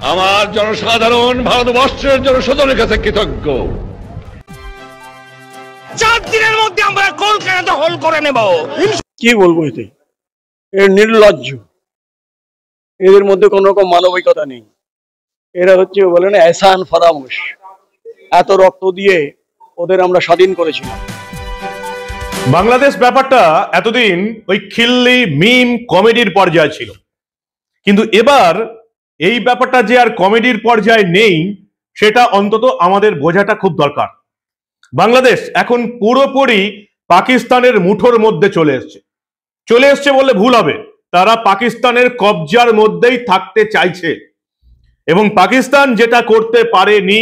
আমার জনসাধারণ ভারতবর্ষের জনসাধারণের কাছে কৃতজ্ঞ। 4 দিনের মধ্যে আমরা কলকাতা দখল করে নেব। কি বলবো, এতে এর নির্লজ্জ, এদের মধ্যে কোন রকম মানবিকতা নেই। এরা হচ্ছে বলে না এহসান ফরামোশ। এত রক্ত দিয়ে ওদের আমরা স্বাধীন করেছিলাম। বাংলাদেশ ব্যাপারটা এতদিন ওই খিল্লি মিম কমেডির পর্যায়ে ছিল, কিন্তু এবার এই ব্যাপারটা যে আর কমেডির পর্যায়ে নেই সেটা অন্তত আমাদের বোঝাটা খুব দরকার। বাংলাদেশ এখন পুরোপুরি পাকিস্তানের মুঠোর মধ্যে চলে এসছে বললে ভুল হবে। তারা পাকিস্তানের কবজার মধ্যেই থাকতে চাইছে এবং পাকিস্তান যেটা করতে পারেনি,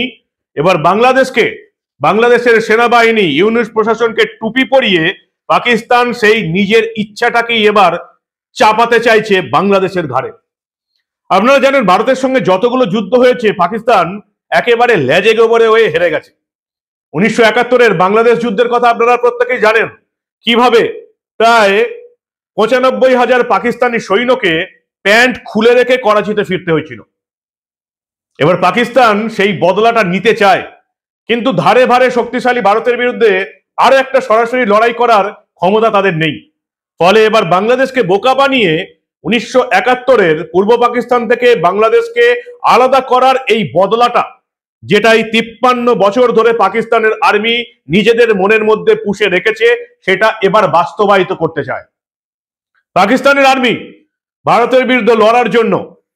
এবার বাংলাদেশের সেনাবাহিনী ইউনূস প্রশাসনকে টুপি পরিয়ে পাকিস্তান সেই নিজের ইচ্ছাটাকেই এবার চাপাতে চাইছে বাংলাদেশের ঘাড়ে। আপনারা জানেন ভারতের সঙ্গে যতগুলো যুদ্ধ হয়েছে পাকিস্তান একেবারে লেজে গোবরে হয়ে হেরে গেছে। 1971-এর বাংলাদেশ যুদ্ধের কথা আপনারা প্রত্যেকেই জানেন, কিভাবে প্রায় 95,000 পাকিস্তানি সৈন্যকে প্যান্ট খুলে রেখে করাচিতে ফিরতে হয়েছিল। এবার পাকিস্তান সেই বদলাটা নিতে চায়, কিন্তু ধারে ভারে শক্তিশালী ভারতের বিরুদ্ধে আরো একটা সরাসরি লড়াই করার ক্ষমতা তাদের নেই। ফলে এবার বাংলাদেশকে বোকা বানিয়ে 1971-এর পূর্ব পাকিস্তান থেকে বাংলাদেশকে আলাদা করার এই বদলাটা, যেটাই 53 বছর ধরে পাকিস্তানের আর্মি নিজেদের মনের মধ্যে পুষে রেখেছে, সেটা এবার বাস্তবায়িত করতে চায়। পাকিস্তানের আর্মি ভারতের বিরুদ্ধে লড়ার জন্য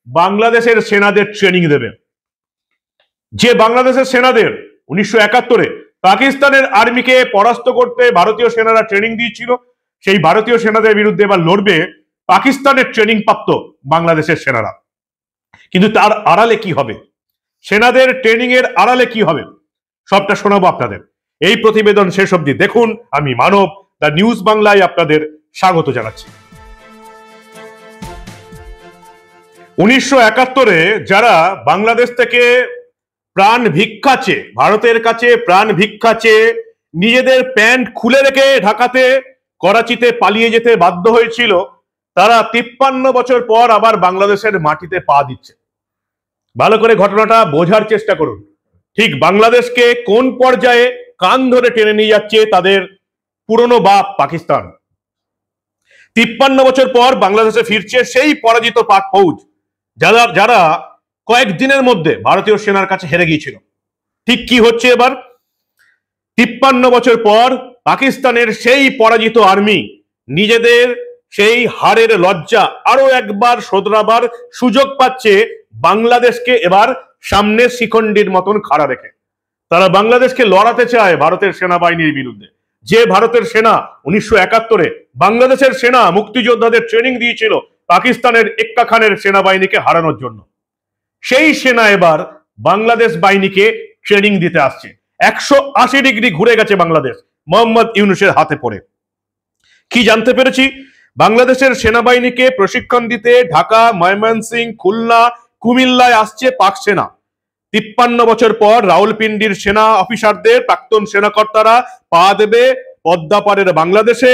বাংলাদেশের সেনাদের ট্রেনিং দেবে। যে বাংলাদেশের সেনাদের 1971-এ পাকিস্তানের আর্মিকে পরাস্ত করতে ভারতীয় সেনারা ট্রেনিং দিয়েছিল, সেই ভারতীয় সেনাদের বিরুদ্ধে এবার লড়বে পাকিস্তানের ট্রেনিং প্রাপ্ত বাংলাদেশের সেনারা। কিন্তু তার আড়ালে কি হবে, সেনাদের ট্রেনিং এর আড়ালে কি হবে, সবটা শোনাবো আপনাদের। এই প্রতিবেদন শেষ অবধি দেখুন। আমি মানব, দ্য নিউজ বাংলায় আপনাদের স্বাগত জানাচ্ছি। 1971-এ যারা বাংলাদেশ থেকে প্রাণ ভিক্ষা চেয়ে, ভারতের কাছে প্রাণ ভিক্ষা চেয়ে নিজেদের প্যান্ট খুলে রেখে ঢাকাতে করাচিতে পালিয়ে যেতে বাধ্য হয়েছিল, তারা 53 বছর পর আবার বাংলাদেশের মাটিতে পা দিচ্ছে। ভালো করে ঘটনাটা বোঝার চেষ্টা করুন। ঠিক বাংলাদেশকে কোন পর্যায়ে কান ধরে টেনে নিয়ে যাচ্ছে তাদের পুরনো বাপ পাকিস্তান। 53 বছর পর বাংলাদেশে ফিরছে সেই পরাজিত পাক ফৌজ, যারা কয়েকদিনের মধ্যে ভারতীয় সেনার কাছে হেরে গিয়েছিল। ঠিক কি হচ্ছে এবার, 53 বছর পর পাকিস্তানের সেই পরাজিত আর্মি নিজেদের সেই হারের লজ্জা আরো একবার শোধরাবার সুযোগ পাচ্ছে বাংলাদেশকে এবার সামনে শিখণ্ডীর মতন খাড়া রেখে। তারা বাংলাদেশকে লড়াতে চায় ভারতের সেনাবাহিনীর বিরুদ্ধে। যে ভারতের সেনা 1971-এ বাংলাদেশের সেনা মুক্তিযোদ্ধাদের ট্রেনিং দিয়েছিল পাকিস্তানের এক্কা খানের সেনাবাহিনীকে হারানোর জন্য, সেই সেনা এবার বাংলাদেশ বাহিনীকে ট্রেনিং দিতে আসছে। 180 ডিগ্রি ঘুরে গেছে বাংলাদেশ মোহাম্মদ ইউনূসের হাতে পড়ে। কি জানতে পেরেছি, বাংলাদেশের সেনাবাহিনীকে প্রশিক্ষণ দিতে ঢাকা, ময়মনসিংহ, খুলনা, কুমিল্লায় আসছে পাক সেনা। 53 বছর পর রাউলপিন্ডির সেনা অফিসারদের প্রাক্তন সেনাকর্তারা পা দেবে পদ্মাপাড়ের বাংলাদেশে।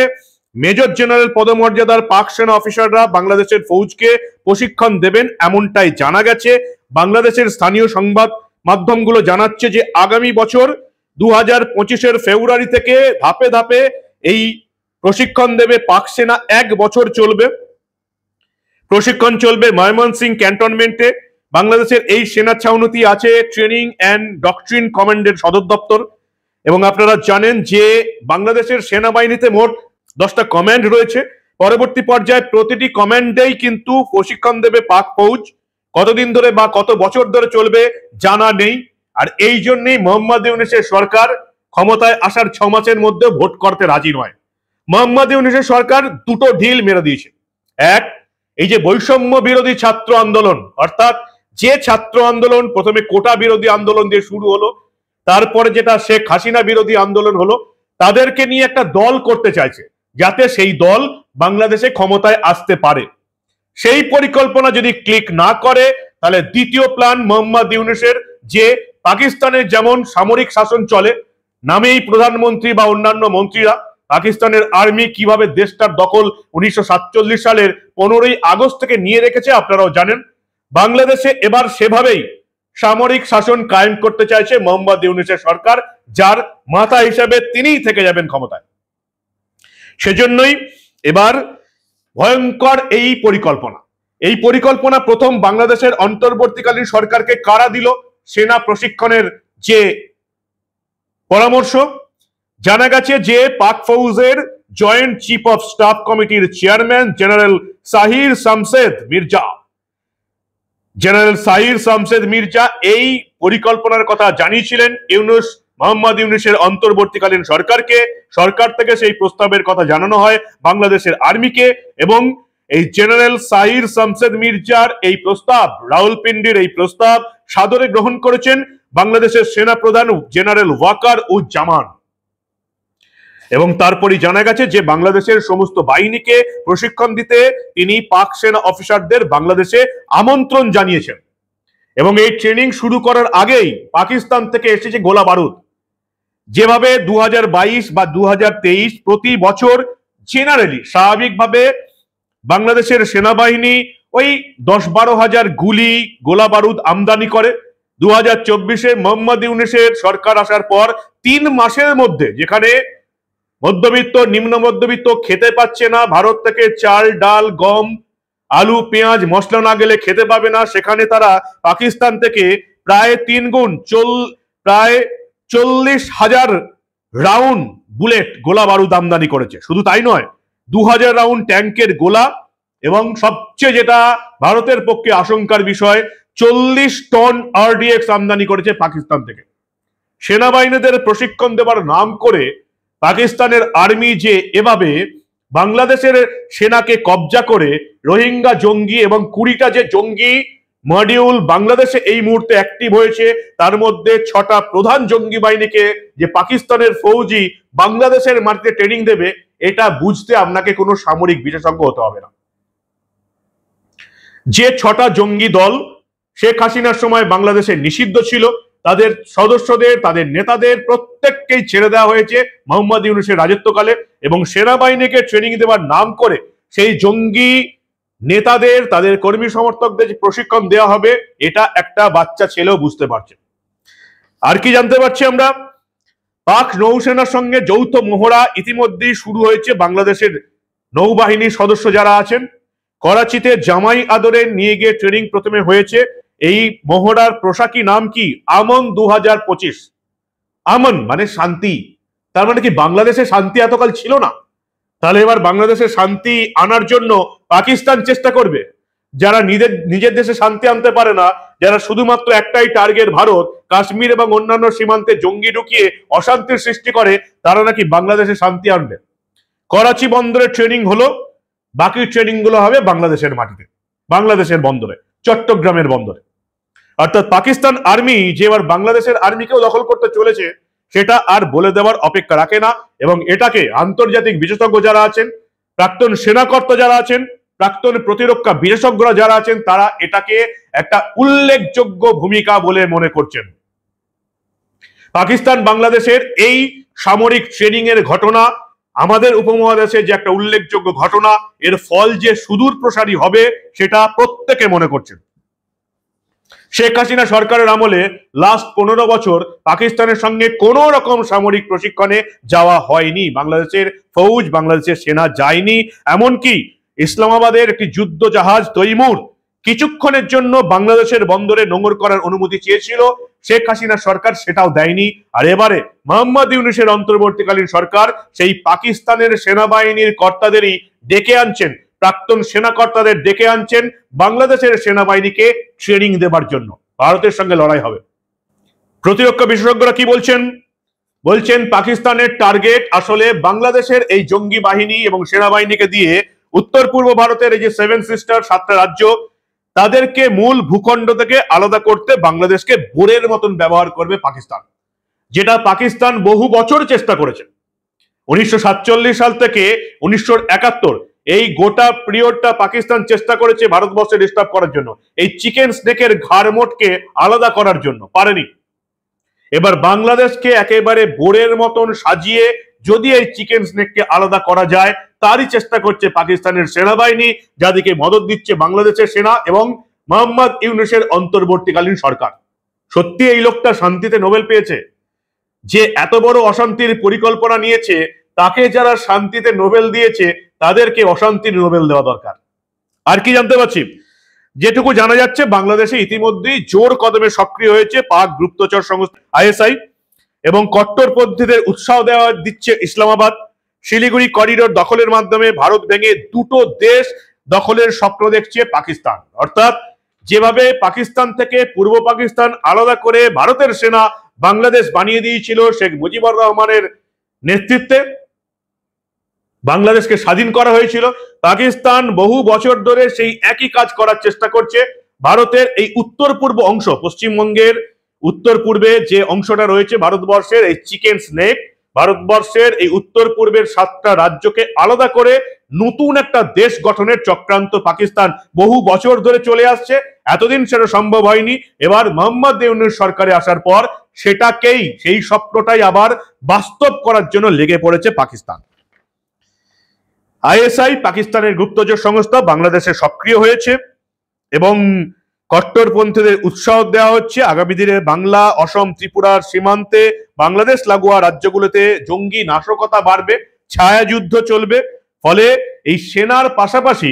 মেজর জেনারেল পদমর্যাদার পাক সেনা অফিসাররা বাংলাদেশের ফৌজকে প্রশিক্ষণ দেবেন, এমনটাই জানা গেছে। বাংলাদেশের স্থানীয় সংবাদ মাধ্যমগুলো জানাচ্ছে যে আগামী বছর 2025-এর ফেব্রুয়ারি থেকে ধাপে ধাপে এই প্রশিক্ষণ দেবে পাক সেনা। 1 বছর চলবে প্রশিক্ষণ, চলবে ময়মনসিংহ ক্যান্টনমেন্টে। বাংলাদেশের এই সেনা ছাউনিতে আছে ট্রেনিং অ্যান্ড ডক্ট্রিন কমান্ডের সদর দপ্তর। এবং আপনারা জানেন যে বাংলাদেশের সেনাবাহিনীতে মোট 10টা কমান্ড রয়েছে। পরবর্তী পর্যায়ে প্রতিটি কমান্ডেই কিন্তু প্রশিক্ষণ দেবে পাক ফৌজ। কতদিন ধরে বা কত বছর ধরে চলবে জানা নেই। আর এই জন্যই মোহাম্মদ ইউনূসের সরকার ক্ষমতায় আসার 6 মাসের মধ্যে ভোট করতে রাজি নয়। মোহাম্মদ ইউনূসের সরকার দুটো ঢিল মেরে দিয়েছে। এক, এই যে বৈষম্য বিরোধী ছাত্র আন্দোলন, অর্থাৎ যে ছাত্র আন্দোলন প্রথমে কোটা বিরোধী আন্দোলন দিয়ে শুরু হলো, তারপরে যেটা শেখ হাসিনা বিরোধী আন্দোলন হলো, তাদেরকে নিয়ে একটা দল করতে চাইছে যাতে সেই দল বাংলাদেশে ক্ষমতায় আসতে পারে। সেই পরিকল্পনা যদি ক্লিক না করে তাহলে দ্বিতীয় প্ল্যান মোহাম্মদ ইউনূসের, যে পাকিস্তানের যেমন সামরিক শাসন চলে, নামেই প্রধানমন্ত্রী বা অন্যান্য মন্ত্রীরা, পাকিস্তানের আর্মি কিভাবে দেশটার দখল 1947 সালের 15ই আগস্ট থেকে নিয়ে রেখেছে আপনারাও জানেন। বাংলাদেশে এবার সেভাবেই সামরিক শাসন কায়েম করতে চাইছে মোহাম্মদ ইউনূসের সরকার, যার মাথা হিসেবে তিনিই থেকে যাবেন ক্ষমতায়। সেজন্যই এবার ভয়ঙ্কর এই পরিকল্পনা প্রথম বাংলাদেশের অন্তর্বর্তীকালীন সরকারকে কারা দিল? সেনা প্রশিক্ষণের যে পরামর্শ, জানা গেছে যে পাক ফৌজের জয়েন্ট চিফ অফ স্টাফ কমিটির চেয়ারম্যান জেনারেল সাহির শামসেদ মির্জা এই পরিকল্পনার কথা জানিয়েছিলেন মোহাম্মদ ইউনূসের অন্তর্বর্তীকালীন সরকারকে। সরকার থেকে সেই প্রস্তাবের কথা জানানো হয় বাংলাদেশের আর্মিকে, এবং এই জেনারেল সাহির শামসেদ মির্জার এই প্রস্তাব, রাওয়ালপিন্ডির এই প্রস্তাব সাদরে গ্রহণ করেছেন বাংলাদেশের সেনা প্রধান জেনারেল ওয়াকার উজ্জামান। এবং তারপরই জানা গেছে যে বাংলাদেশের সমস্ত বাহিনীকে প্রশিক্ষণ দিতে তিনি পাক সেনা অফিসারদের বাংলাদেশে আমন্ত্রণ জানিয়েছেন। এবং এই ট্রেনিং শুরু করার আগেই পাকিস্তান থেকে এসেছে গোলা বারুদ। যেভাবে 2022 বা 2023 প্রতি বছর জেনারেলি স্বাভাবিকভাবে বাংলাদেশের সেনাবাহিনী ওই 10-12 হাজার গুলি গোলা বারুদ আমদানি করে, 2024-এ মোহাম্মদ ইউনূসের সরকার আসার পর 3 মাসের মধ্যে, যেখানে মধ্যবিত্ত নিম্ন মধ্যবিত্ত খেতে পাচ্ছে না, ভারত থেকে চাল ডাল গম আলু পেঁয়াজ মশলা না গেলে খেতে পাবে না, সেখানে তারা পাকিস্তান থেকে প্রায় 3 গুণ প্রায় 40,000 রাউন্ড বুলেট গোলা বারুদ আমদানি করেছে। শুধু তাই নয়, 2000 রাউন্ড ট্যাঙ্কের গোলা, এবং সবচেয়ে যেটা ভারতের পক্ষে আশঙ্কার বিষয়, 40 টন আরডিএক্স আমদানি করেছে পাকিস্তান থেকে। সেনাবাহিনীদের প্রশিক্ষণ দেওয়ার নাম করে পাকিস্তানের আর্মি যে এভাবে বাংলাদেশের সেনাকে কবজা করে রোহিঙ্গা জঙ্গি এবং 20টা যে জঙ্গি মডিউল বাংলাদেশে এই মুহূর্তে অ্যাক্টিভ হয়েছে, তার মধ্যে 6টা প্রধান জঙ্গি বাহিনীকে যে পাকিস্তানের ফৌজি বাংলাদেশের মাটিতে ট্রেনিং দেবে, এটা বুঝতে আপনাকে কোনো সামরিক বিশেষজ্ঞ হতে হবে না। যে 6টা জঙ্গি দল শেখ হাসিনার সময় বাংলাদেশে নিষিদ্ধ ছিল, তাদের সদস্যদের, তাদের নেতাদের প্রত্যেককেই ছেড়ে দেওয়া হয়েছে মোহাম্মদ ইউনূসের রাজত্বকালে, এবং সেনাবাহিনীকে ট্রেনিং দেওয়ার নাম করে সেই জঙ্গি নেতাদের, তাদের কর্মী সমর্থকদের প্রশিক্ষণ দেওয়া হবে, এটা একটা বাচ্চা ছেলেও বুঝতে পারছে। আর কি জানতে পারছি আমরা? পাক নৌসেনার সঙ্গে যৌথ মহড়া ইতিমধ্যেই শুরু হয়েছে বাংলাদেশের নৌবাহিনীর সদস্য যারা আছেন। করাচিতে জামাই আদরে নিয়ে গিয়ে ট্রেনিং প্রথমে হয়েছে। এই মহড়ার পোশাকি নাম কি? আমন 2025। আমন মানে শান্তি। তার মানে কি বাংলাদেশে শান্তি এতকাল ছিল না? তাহলে এবার বাংলাদেশে শান্তি আনার জন্য পাকিস্তান চেষ্টা করবে। যারা নিজের দেশে শান্তি আনতে পারে না, যারা শুধুমাত্র একটাই টার্গেট ভারত, কাশ্মীর এবং অন্যান্য সীমান্তে জঙ্গি ঢুকিয়ে অশান্তির সৃষ্টি করে, তারা নাকি বাংলাদেশে শান্তি আনবে। করাচি বন্দরে ট্রেনিং হলো, বাকি ট্রেনিং গুলো হবে বাংলাদেশের মাটিতে, বাংলাদেশের বন্দরে, চট্টগ্রামের বন্দরে। অর্থাৎ পাকিস্তান আর্মি যে এবার বাংলাদেশের আর্মিকেও দখল করতে চলেছে, সেটা আর বলে দেওয়ার অপেক্ষা রাখে না। এবং এটাকে আন্তর্জাতিক বিশেষজ্ঞ যারা আছেন, প্রাক্তন সেনাকর্তা যারা আছেন, প্রাক্তন প্রতিরক্ষা বিশেষজ্ঞরা যারা আছেন, তারা এটাকে একটা উল্লেখযোগ্য ভূমিকা বলে মনে করছেন। পাকিস্তান বাংলাদেশের এই সামরিক ট্রেনিং এর ঘটনা আমাদের উপমহাদেশে যে একটা উল্লেখযোগ্য ঘটনা, এর ফল যে সুদূর প্রসারী হবে সেটা প্রত্যেকে মনে করছেন। শেখ হাসিনা সরকারের আমলে লাস্ট 15 বছর পাকিস্তানের সঙ্গে কোন রকম সামরিক প্রশিক্ষণে যাওয়া হয়নি, বাংলাদেশের ফৌজ, বাংলাদেশের সেনা যায়নি। এমনকি ইসলামাবাদের একটি যুদ্ধ জাহাজ তৈমুর কিছুক্ষণের জন্য বাংলাদেশের বন্দরে নোঙর করার অনুমতি চেয়েছিল, শেখ হাসিনা সরকার সেটাও দেয়নি। আর এবারে মোহাম্মদ ইউনূসের অন্তর্বর্তীকালীন সরকার সেই পাকিস্তানের সেনাবাহিনীর কর্তাদেরই ডেকে আনছেন, প্রাক্তন সেনাকর্তাদের ডেকে আনছেন বাংলাদেশের সেনাবাহিনীকে ট্রেনিং দেবার জন্য। ভারতের সঙ্গে লড়াই হবে। প্রতিরক্ষা বিশেষজ্ঞরা কি বলছেন? বলছেন পাকিস্তানের টার্গেট আসলে বাংলাদেশের এই জঙ্গি বাহিনী এবং সেনাবাহিনীকে দিয়ে উত্তর পূর্ব ভারতের এই যে 7 সিস্টার 7টা রাজ্য, তাদেরকে মূল ভূখণ্ড থেকে আলাদা করতে বাংলাদেশকে বোরের মতন ব্যবহার করবে পাকিস্তান, যেটা পাকিস্তান বহু বছর চেষ্টা করেছে। 1947 সাল থেকে 1971 এই গোটা পিরিয়ডটা পাকিস্তান চেষ্টা করেছে ভারতবর্ষে ডিস্টার্ব করার জন্য, এই চিকেন স্নেকের ঘাড় মোটকে আলাদা করার জন্য, পারেনি। এবার বাংলাদেশকে একেবারে বোরের মতন সাজিয়ে যদি এই চিকেন স্নেককে আলাদা করা যায়, তারই চেষ্টা করছে পাকিস্তানের সেনাবাহিনী, যাদেরকে মদত দিচ্ছে বাংলাদেশের সেনা এবং মোহাম্মদ ইউনূসের অন্তর্বর্তীকালীন সরকার। সত্যি এই লোকটা শান্তিতে নোবেল পেয়েছে? যে এত বড় অশান্তির পরিকল্পনা নিয়েছে, তাকে যারা শান্তিতে নোবেল দিয়েছে তাদেরকে অশান্তির নোবেল দেওয়া দরকার। আর কি জানতে পারছি, যেটুকু জানা যাচ্ছে বাংলাদেশে ইতিমধ্যেই জোর কদমে সক্রিয় হয়েছে পাক গুপ্তচর সংস্থা আইএসআই এবং কট্টরপন্থীদের উৎসাহ দেওয়া দিচ্ছে ইসলামাবাদ। শিলিগুড়ি করিডোর দখলের মাধ্যমে ভারত ভেঙে দুটো দেশ দখলের স্বপ্ন দেখছে পাকিস্তান। অর্থাৎ যেভাবে পাকিস্তান থেকে পূর্ব পাকিস্তান আলাদা করে ভারতের সেনা বাংলাদেশ বানিয়ে দিয়েছিল শেখ মুজিবুর রহমানের নেতৃত্বে, বাংলাদেশকে স্বাধীন করা হয়েছিল, পাকিস্তান বহু বছর ধরে সেই একই কাজ করার চেষ্টা করছে। ভারতের এই উত্তর পূর্ব অংশ, পশ্চিমবঙ্গের উত্তর পূর্বে যে অংশটা রয়েছে ভারতবর্ষের, এই চিকেন স্নেক, ভারতবর্ষের এই উত্তর পূর্বের 7টা রাজ্যকে আলাদা করে নতুন একটা দেশ গঠনের চক্রান্ত পাকিস্তান বহু বছর ধরে চলে আসছে। এতদিন সেটা সম্ভব হয়নি। এবার মোহাম্মদ ইউনূস সরকারে আসার পর সেটাকেই, সেই স্বপ্নটাই আবার বাস্তব করার জন্য লেগে পড়েছে পাকিস্তান। আইএসআই পাকিস্তানের গুপ্তচর সংস্থা বাংলাদেশে সক্রিয় হয়েছে এবং কট্টরপন্থীদের উৎসাহ দেওয়া হচ্ছে। আগামী দিনে বাংলা, অসম, ত্রিপুরার সীমান্তে বাংলাদেশ লাগোয়া রাজ্যগুলোতে জঙ্গি নাশকতা বাড়বে, ছায়াযুদ্ধ চলবে। ফলে এই সেনার পাশাপাশি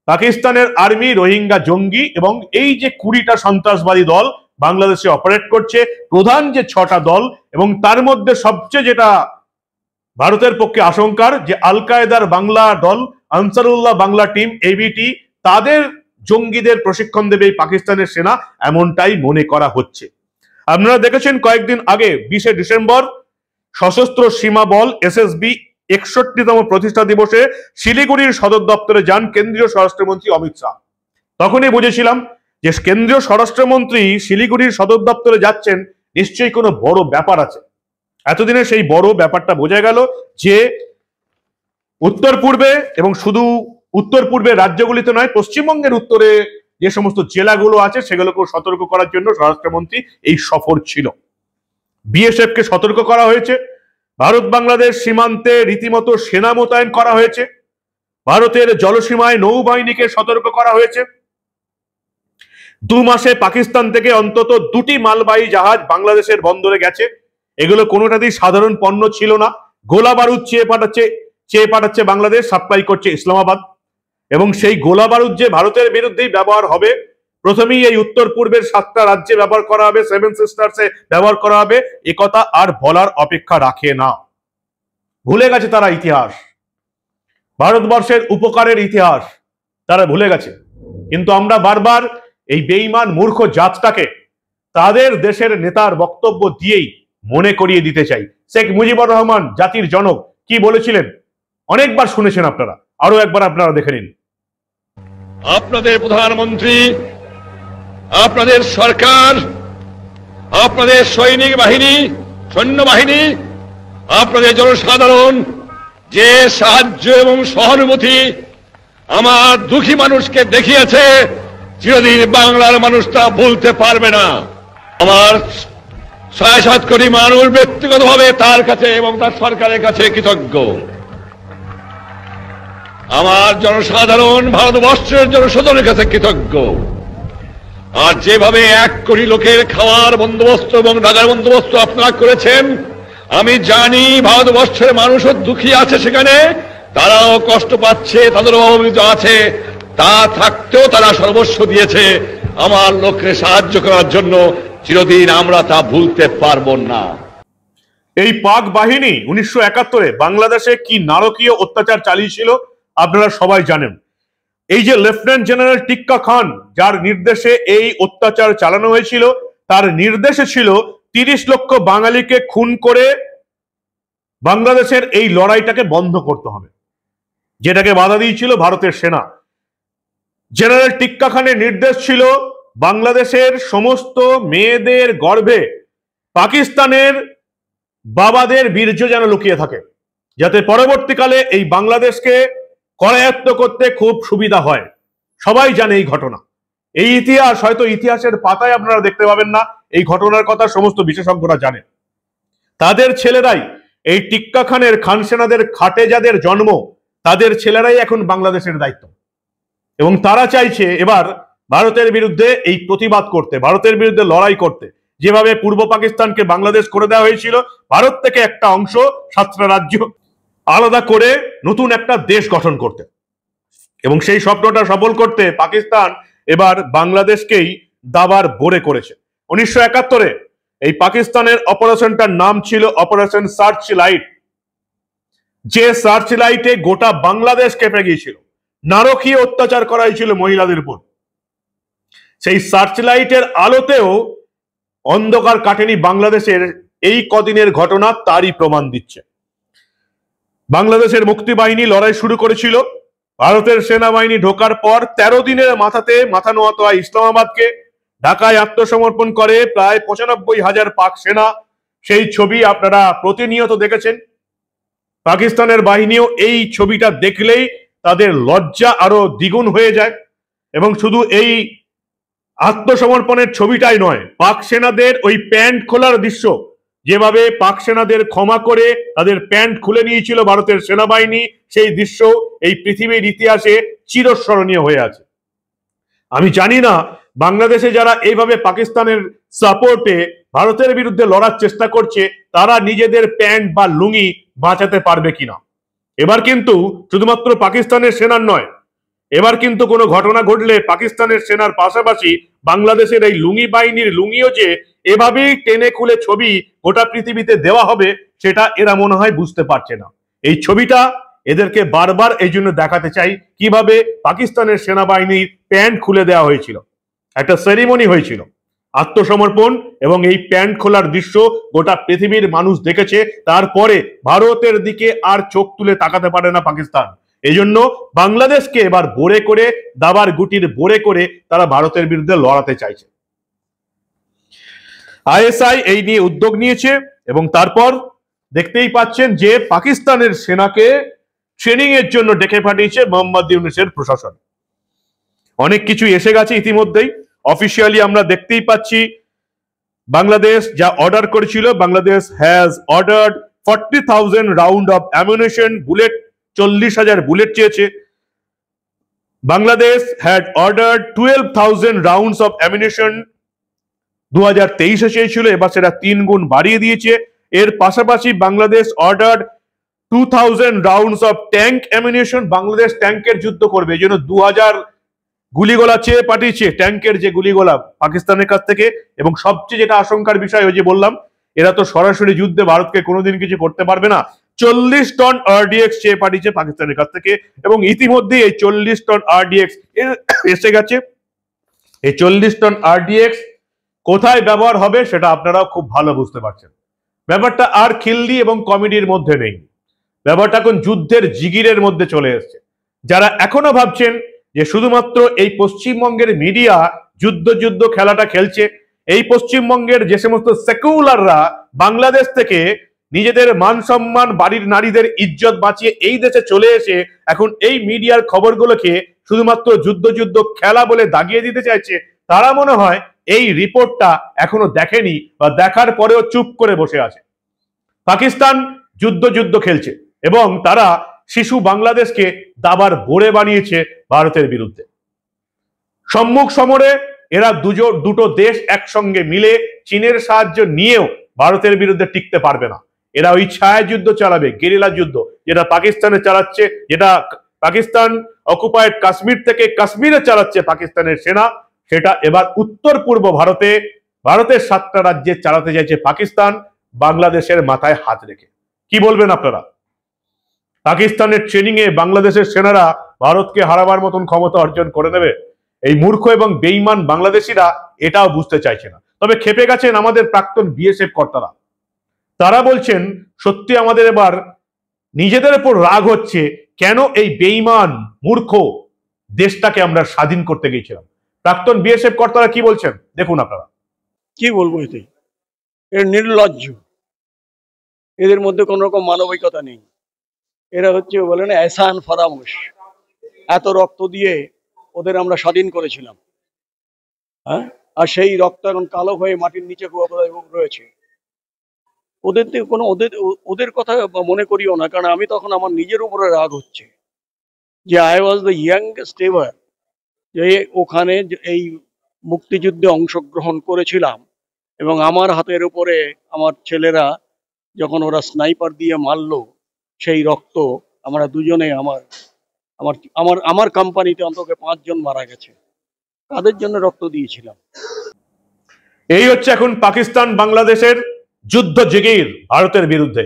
পাকিস্তানের আর্মি, রোহিঙ্গা জঙ্গি এবং এই যে 20টা সন্ত্রাসবাদী দল বাংলাদেশে অপারেট করছে, প্রধান যে 6টা দল, এবং তার মধ্যে সবচেয়ে যেটা ভারতের পক্ষে আশঙ্কার, যে আল কায়দার বাংলা দল আনসারুল্লাহ বাংলা টিম, এবিটি, তাদের জঙ্গিদের প্রশিক্ষণ দেবে এই পাকিস্তানের সেনা, এমনটাই মনে করা হচ্ছে। আপনারা দেখেছেন কয়েকদিন আগে 20শে ডিসেম্বর সশস্ত্র সীমা বল এসএসবি 61তম প্রতিষ্ঠা দিবসে শিলিগুড়ির সদর দপ্তরে যান কেন্দ্রীয় স্বরাষ্ট্রমন্ত্রী অমিত শাহ। তখনই বুঝেছিলাম যে কেন্দ্রীয় স্বরাষ্ট্রমন্ত্রী শিলিগুড়ির সদর দপ্তরে যাচ্ছেন, নিশ্চয়ই কোনো বড় ব্যাপার আছে। এতদিনে সেই বড় ব্যাপারটা বোঝা গেল যে উত্তর পূর্বে, এবং শুধু উত্তর পূর্বের রাজ্যগুলিতে নয়, পশ্চিমবঙ্গের উত্তরে যে সমস্ত জেলাগুলো আছে সেগুলোকেও সতর্ক করার জন্য স্বরাষ্ট্রমন্ত্রী এই সফর ছিল। বিএসএফ কে সতর্ক করা হয়েছে, ভারত বাংলাদেশ সীমান্তে রীতিমতো সেনা মোতায়েন করা হয়েছে, ভারতের জলসীমায় নৌবাহিনীকে সতর্ক করা হয়েছে। 2 মাসে পাকিস্তান থেকে অন্তত 2টি মালবাহী জাহাজ বাংলাদেশের বন্দরে গেছে। এগুলো কোনোটাতেই সাধারণ পণ্য ছিল না, গোলা বারুদ চেয়ে পাঠাচ্ছে বাংলাদেশ, সাপ্লাই করছে ইসলামাবাদ। এবং সেই গোলা বারুদ যে ভারতের বিরুদ্ধেই ব্যবহার হবে, প্রথমেই এই উত্তর পূর্বের 7টা রাজ্যে ব্যবহার করা হবে, 7 সিস্টার্সে ব্যবহার করা হবে, একথা আর বলার অপেক্ষা রাখে না। ভুলে গেছে তারা ইতিহাস, ভারতবর্ষের উপকারের ইতিহাস তারা ভুলে গেছে। কিন্তু আমরা বারবার এই বেঈমান মূর্খ জাতটাকে তাদের দেশের নেতার বক্তব্য দিয়েই মনে করিয়ে দিতে চাই। শেখ মুজিবুর রহমান জাতির জনক কি বলেছিলেন অনেকবার শুনেছেন আপনারা, আরো একবার আপনারা দেখে নিন। আপনাদের প্রধানমন্ত্রী, আপনাদের সরকার, আপনাদের সৈনিক বাহিনী, সৈন্যবাহিনী, আপনাদের জনসাধারণ যে সাহায্য এবং সহানুভূতি আমার দুঃখী মানুষকে দেখিয়েছে, চিরদিন বাংলার মানুষ তা ভুলতে পারবে না। আমার 6-7 কোটি মানুষ ব্যক্তিগতভাবে তার কাছে এবং তার সরকারের কাছে কৃতজ্ঞ। আমার জনসাধারণ ভারতবর্ষের জনসাধারণের কাছে কৃতজ্ঞ। আর যেভাবে 1 কোটি লোকের খাওয়ার বন্দোবস্ত এবং ঢাকার বন্দোবস্ত আপনারা করেছেন, আমি জানি ভারতবর্ষের মানুষও দুঃখী আছে, সেখানে তারাও কষ্ট পাচ্ছে, তাদেরও অভাবিত আছে, তা থাকতেও তারা সর্বস্ব দিয়েছে আমার লোককে সাহায্য করার জন্য। চিরদিন আমরা তা ভুলতে পারবো না। এই পাক বাহিনী 1971-এ বাংলাদেশে কি নারকীয় অত্যাচার চালিয়েছিল আপনারা সবাই জানেন। এই যে লেফটেন্যান্ট জেনারেল টিক্কা খান, যার নির্দেশে এই অত্যাচার চালানো হয়েছিল, তার নির্দেশে ছিল 30 লক্ষ বাঙালিকে খুন করে বাংলাদেশের এই লড়াইটাকে বন্ধ করতে হবে, যেটাকে বাধা দিয়েছিল ভারতের সেনা। জেনারেল টিক্কা খানের নির্দেশ ছিল বাংলাদেশের সমস্ত মেয়েদের গর্ভে পাকিস্তানের বাবাদের বীর্য যেন লুকিয়ে থাকে, যাতে পরবর্তীকালে এই বাংলাদেশকে করায়ত্ত করতে খুব সুবিধা হয়। সবাই জানে এই ঘটনা, এই ইতিহাস হয়তো ইতিহাসের পাতায় আপনারা দেখতে পাবেন না, এই ঘটনার কথা সমস্ত বিশেষজ্ঞরা জানে। তাদের ছেলেরাই, এই টিক্কা খানের খান সেনাদের খাটে যাদের জন্ম, তাদের ছেলেরাই এখন বাংলাদেশের দায়িত্ব। এবং তারা চাইছে এবার ভারতের বিরুদ্ধে এই প্রতিবাদ করতে, ভারতের বিরুদ্ধে লড়াই করতে। যেভাবে পূর্ব পাকিস্তানকে বাংলাদেশ করে দেওয়া হয়েছিল, ভারত থেকে একটা অংশ 7টা রাজ্য আলাদা করে নতুন একটা দেশ গঠন করতে, এবং সেই স্বপ্নটা সফল করতে পাকিস্তান এবার বাংলাদেশকেই দাবার বোরে করেছে। 1971-এ এই পাকিস্তানের অপারেশনটার নাম ছিল অপারেশন সার্চ লাইট, যে সার্চ লাইটে গোটা বাংলাদেশ কেঁপে গিয়েছিল, নারকীয় অত্যাচার করা হয়েছিল মহিলাদের উপর। সেই সার্চ লাইটের আলোতেও অন্ধকার কাটেনি বাংলাদেশের এই কদিনের ঘটনা তারই প্রমাণ দিচ্ছে। বাংলাদেশের মুক্তি বাহিনী লড়াই শুরু করেছিল, ভারতের সেনাবাহিনী ঢোকার পর 13 দিনের মাথাতে মাথা নোয়াতে হয় ইসলামাবাদকে। ঢাকায় আত্মসমর্পণ করে প্রায় 95,000 পাক সেনা। সেই ছবি আপনারা প্রতিনিয়ত দেখেছেন। পাকিস্তানের বাহিনীও এই ছবিটা দেখলেই তাদের লজ্জা আরো দ্বিগুণ হয়ে যায়। এবং শুধু এই আত্মসমর্পণের ছবিটাই নয়, পাক সেনাদের ওই প্যান্ট খোলার দৃশ্য, যেভাবে পাক সেনাদের ক্ষমা করে তাদের প্যান্ট খুলে নিয়েছিল ভারতের সেনাবাহিনী, সেই দৃশ্য এই পৃথিবীর ইতিহাসে চিরস্মরণীয় হয়ে আছে। আমি জানি না বাংলাদেশে যারা এইভাবে পাকিস্তানের সাপোর্টে ভারতের বিরুদ্ধে লড়ার চেষ্টা করছে, তারা নিজেদের প্যান্ট বা লুঙ্গি বাঁচাতে পারবে কিনা। এবার কিন্তু শুধুমাত্র পাকিস্তানের সেনার নয়, এবার কিন্তু কোনো ঘটনা ঘটলে পাকিস্তানের সেনার পাশাপাশি বাংলাদেশের এই লুঙ্গি বাহিনীর লুঙ্গিও যে এভাবেই টেনে খুলে ছবি গোটা পৃথিবীতে দেওয়া হবে, সেটা এরা মনে হয় বুঝতে পারছে না। এই ছবিটা এদেরকে বারবার এই জন্য দেখাতে চাই, কিভাবে পাকিস্তানের সেনাবাহিনীর প্যান্ট খুলে দেওয়া হয়েছিল। একটা সেরিমনি হয়েছিল আত্মসমর্পণ, এবং এই প্যান্ট খোলার দৃশ্য গোটা পৃথিবীর মানুষ দেখেছে। তারপরে ভারতের দিকে আর চোখ তুলে তাকাতে পারে না পাকিস্তান। এই জন্য বাংলাদেশকে এবার বোরে করে, দাবার গুটির বোরে করে তারা ভারতের বিরুদ্ধে লড়াতে চাইছে। আইএসআই এই নিয়ে উদ্যোগ নিয়েছে, এবং তারপর দেখতেই পাচ্ছেন যে পাকিস্তানের সেনাকে ট্রেনিং এর জন্য ডেকে পাঠিয়েছে মোহাম্মদ ইউনূসের প্রশাসন। অনেক কিছু এসে গেছে ইতিমধ্যেই, অফিসিয়ালি আমরা দেখতেই পাচ্ছি। বাংলাদেশ যা অর্ডার করেছিল, Bangladesh has ordered 40,000 round of ammunition, bullet 40,000 bullet চেয়েছে। Bangladesh had ordered 12,000 rounds of ammunition 2023-এ চেয়েছিল, এবার সেটা 3 গুণ বাড়িয়ে দিয়েছে। এর পাশাপাশি Bangladesh ordered 2,000 rounds of tank ammunition, Bangladesh ট্যাঙ্কের যুদ্ধ করবে, এই জন্য 2,000 গুলিগোলা চেয়ে পাঠিয়েছে, ট্যাঙ্কের যে গুলিগোলা পাকিস্তানের কাছ থেকে। এবং সবচেয়ে যেটা আশঙ্কার বিষয়, ওই যে বললাম, এরা তো সরাসরি যুদ্ধে ভারতকে কোনোদিন কিছু করতে পারবে না, 40 টন আরডিএক্স চেয়ে পাঠিয়েছে পাকিস্তানের কাছ থেকে। এবং ইতিমধ্যে এই 40 টন আরডিএক্স এসে গেছে। এই 40 টন আরডিএক্স কোথায় ব্যবহার হবে সেটা আপনারা খুব ভালো বুঝতে পারছেন। ব্যাপারটা আর খিল্লি এবং কমেডির মধ্যে নেই, ব্যাপারটা এখন যুদ্ধের জিগিরের মধ্যে চলে এসছে। যারা এখনো ভাবছেন যে শুধুমাত্র এই পশ্চিমবঙ্গের মিডিয়া যুদ্ধ যুদ্ধ খেলাটা খেলছে, এই পশ্চিমবঙ্গের যে সমস্ত সেকুলাররা বাংলাদেশ থেকে নিজেদের মান সম্মান, বাড়ির নারীদের ইজ্জত বাঁচিয়ে এই দেশে চলে এসে এখন এই মিডিয়ার খবরগুলোকে শুধুমাত্র যুদ্ধ যুদ্ধ খেলা বলে দাগিয়ে দিতে চাইছে, তারা মনে হয় এই রিপোর্টটা এখনো দেখেনি, বা দেখার পরেও চুপ করে বসে আছে। পাকিস্তান যুদ্ধ যুদ্ধ খেলছে, এবং তারা শিশু বাংলাদেশকে দাবার বোরে বানিয়েছে ভারতের বিরুদ্ধে। সম্মুখ সমরে এরা দুটো দেশ একসঙ্গে মিলে চীনের সাহায্য নিয়েও ভারতের বিরুদ্ধে টিকতে পারবে না। এরা ওই ছায়া যুদ্ধ চালাবে, গেরিলা যুদ্ধ, যেটা পাকিস্তানে চালাচ্ছে, যেটা পাকিস্তান অকুপায়েড কাশ্মীর থেকে কাশ্মীরে চালাচ্ছে পাকিস্তানের সেনা, সেটা এবার উত্তর পূর্ব ভারতের 7টা রাজ্যে চালাতে চাইছে পাকিস্তান, বাংলাদেশের মাথায় হাত রেখে। কি বলবেন আপনারা? পাকিস্তানের ট্রেনিং এ বাংলাদেশের সেনারা ভারতকে হারাবার মতন ক্ষমতা অর্জন করে নেবে? এই মূর্খ এবং বেঈমান বাংলাদেশিরা এটাও বুঝতে চাইছে না। তবে খেপে গেছেন আমাদের প্রাক্তন বিএসএফ কর্তারা। তারা বলছেন সত্যি আমাদের এবার নিজেদের উপর রাগ হচ্ছে, কেন এই বেঈমান মূর্খ দেশটাকে আমরা স্বাধীন করতে গিয়েছিলাম। প্রাক্তন বিএসএফ কর্তারা কি বলছেন দেখুন আপনারা। কি বলবো, এতে এর নির্লজ্জ, এদের মধ্যে কোন রকম মানবিকতা নেই। এরা হচ্ছে বলে না এহসান ফরামোশ, এত রক্ত দিয়ে ওদের আমরা স্বাধীন করেছিলাম, হ্যাঁ, আর সেই রক্ত এখন কালো হয়ে মাটির নিচে রয়েছে। ওদের থেকে কোনো ওদের কথা মনে করিও না, কারণ আমি তখন আমার নিজের উপরে রাগ হচ্ছে যে I was the youngest ever যে ওখানে এই মুক্তিযুদ্ধে অংশগ্রহণ করেছিলাম এবং আমার হাতের উপরে আমার ছেলেরা যখন ওরা স্নাইপার দিয়ে মারলো, সেই রক্ত আমরা দুজনে আমার আমার আমার আমার কোম্পানিতে অন্তত 5 জন মারা গেছে, তাদের জন্য রক্ত দিয়েছিলাম। এই হচ্ছে এখন পাকিস্তান বাংলাদেশের যুদ্ধ জিগির ভারতের বিরুদ্ধে।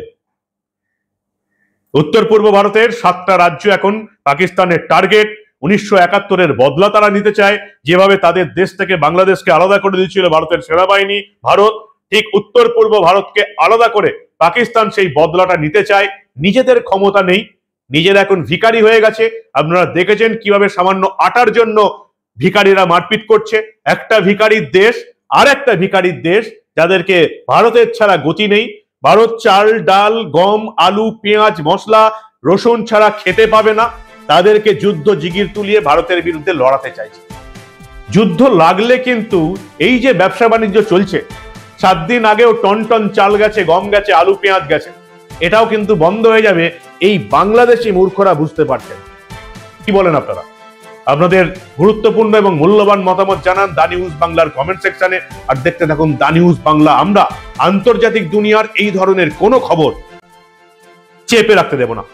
উত্তর পূর্ব ভারতের 7টা রাজ্য এখন পাকিস্তানের টার্গেট। 1971-এর বদলা তারা নিতে চায়। যেভাবে তাদের দেশ থেকে বাংলাদেশকে আলাদা করে দিয়েছিল ভারতের সেনাবাহিনী, ভারত ঠিক উত্তর পূর্ব ভারতকে আলাদা করে পাকিস্তান সেই বদলাটা নিতে চায়। নিজেদের ক্ষমতা নেই, নিজেরা এখন ভিখারি হয়ে গেছে। আপনারা দেখেছেন কিভাবে সামান্য আটার জন্য ভিখারিরা মারপিট করছে। একটা ভিখারির দেশ আর একটা ভিখারির দেশ, যাদেরকে ভারতের ছাড়া গতি নেই। ভারত চাল, ডাল, গম, আলু, পেঁয়াজ, মশলা, রসুন ছাড়া খেতে পাবে না। তাদেরকে যুদ্ধ জিগির তুলিয়ে ভারতের বিরুদ্ধে লড়াতে চাইছে। যুদ্ধ লাগলে কিন্তু এই যে ব্যবসা বাণিজ্য চলছে, 7 দিন আগেও টন টন চাল গেছে, গম গেছে, আলু পেঁয়াজ গেছে, এটাও কিন্তু বন্ধ হয়ে যাবে। এই বাংলাদেশি মূর্খরা বুঝতে পারছেন। কি বলেন আপনারা? আপনাদের গুরুত্বপূর্ণ এবং মূল্যবান মতামত জানান দা নিউজ বাংলার কমেন্ট সেকশনে। আর দেখতে থাকুন দা নিউজ বাংলা। আমরা আন্তর্জাতিক দুনিয়ার এই ধরনের কোনো খবর চেপে রাখতে দেব না।